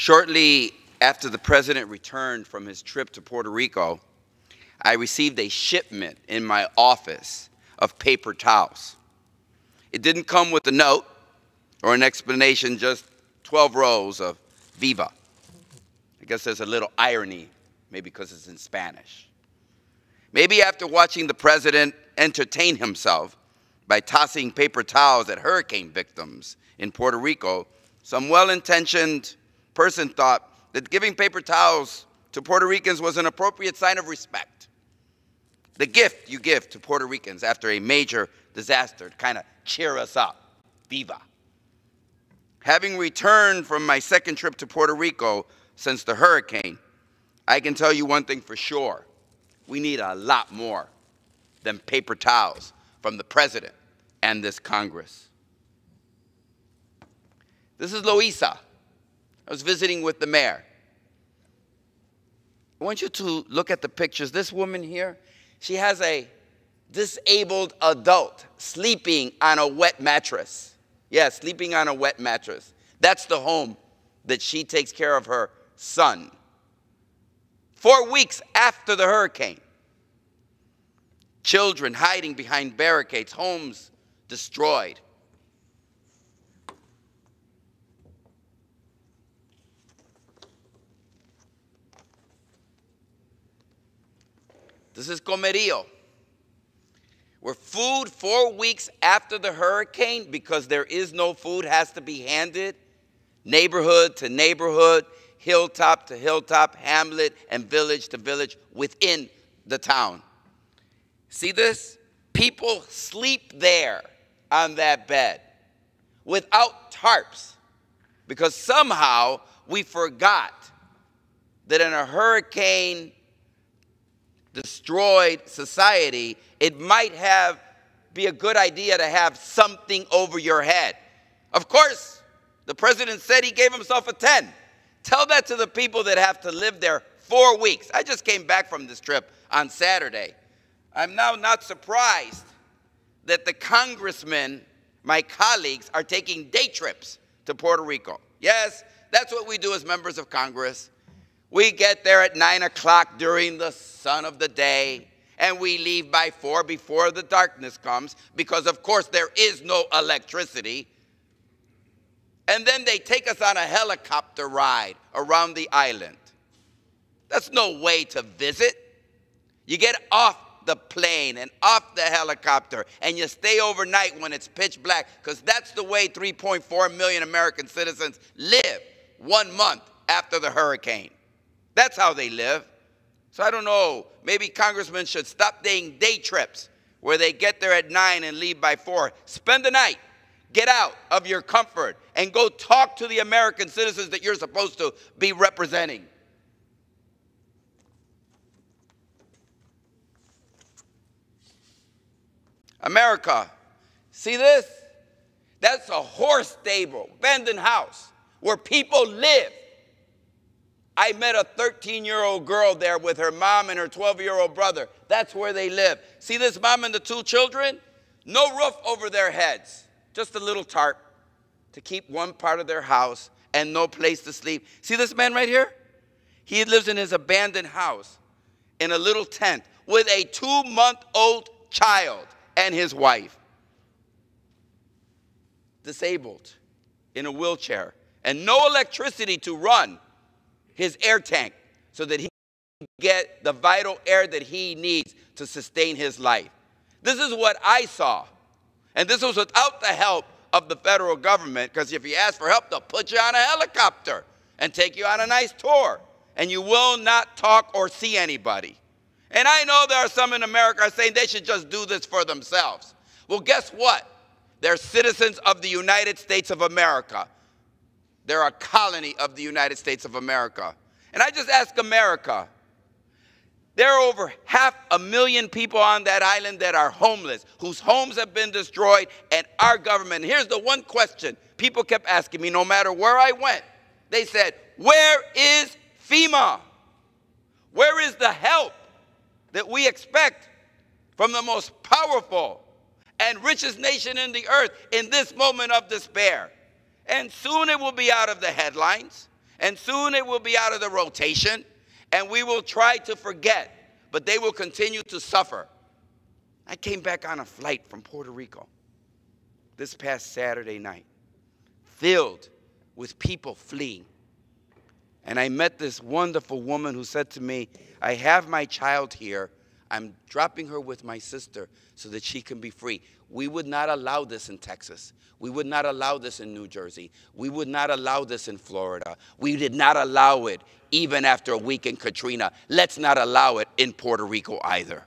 Shortly after the president returned from his trip to Puerto Rico, I received a shipment in my office of paper towels. It didn't come with a note or an explanation, just 12 rows of Viva. I guess there's a little irony, maybe because it's in Spanish. Maybe after watching the president entertain himself by tossing paper towels at hurricane victims in Puerto Rico, some well-intentioned person thought that giving paper towels to Puerto Ricans was an appropriate sign of respect. The gift you give to Puerto Ricans after a major disaster to kind of cheer us up. Viva. Having returned from my second trip to Puerto Rico since the hurricane, I can tell you one thing for sure. We need a lot more than paper towels from the president and this Congress. This is Loiza. I was visiting with the mayor. I want you to look at the pictures. This woman here, she has a disabled adult sleeping on a wet mattress. Yeah, sleeping on a wet mattress. That's the home that she takes care of her son. 4 weeks after the hurricane. Children hiding behind barricades, homes destroyed. This is Comerio, where food 4 weeks after the hurricane, because there is no food, has to be handed neighborhood to neighborhood, hilltop to hilltop, hamlet and village to village within the town. See this? People sleep there on that bed without tarps because somehow we forgot that in a hurricane-destroyed society, it might be a good idea to have something over your head. Of course, the president said he gave himself a 10. Tell that to the people that have to live there 4 weeks. I just came back from this trip on Saturday. I'm now not surprised that the congressmen, my colleagues, are taking day trips to Puerto Rico. Yes, that's what we do as members of Congress. We get there at 9 o'clock during the sun of the day, and we leave by 4 before the darkness comes, because of course there is no electricity. And then they take us on a helicopter ride around the island. That's no way to visit. You get off the plane and off the helicopter, and you stay overnight when it's pitch black, because that's the way 3.4 million American citizens live 1 month after the hurricane. That's how they live. So I don't know, maybe congressmen should stop taking day trips where they get there at 9 and leave by 4. Spend the night. Get out of your comfort and go talk to the American citizens that you're supposed to be representing. America, see this? That's a horse stable, abandoned house where people live. I met a 13-year-old girl there with her mom and her 12-year-old brother. That's where they live. See this mom and the 2 children? No roof over their heads, just a little tarp to keep one part of their house and no place to sleep. See this man right here? He lives in his abandoned house in a little tent with a 2-month-old child and his wife. Disabled, in a wheelchair, and no electricity to run his air tank so that he can get the vital air that he needs to sustain his life. This is what I saw. And this was without the help of the federal government, because if you ask for help, they'll put you on a helicopter and take you on a nice tour, and you will not talk or see anybody. And I know there are some in America saying they should just do this for themselves. Well, guess what? They're citizens of the United States of America. They're a colony of the United States of America. And I just ask America, there are over 500,000 people on that island that are homeless, whose homes have been destroyed, and our government. Here's the one question people kept asking me no matter where I went. They said, where is FEMA? Where is the help that we expect from the most powerful and richest nation in the earth in this moment of despair? And soon it will be out of the headlines, And soon it will be out of the rotation, and we will try to forget, but they will continue to suffer. I came back on a flight from Puerto Rico this past Saturday night, filled with people fleeing. And I met this wonderful woman who said to me, I have my child here. I'm dropping her with my sister so that she can be free. We would not allow this in Texas. We would not allow this in New Jersey. We would not allow this in Florida. We did not allow it even after a week in Katrina. Let's not allow it in Puerto Rico either.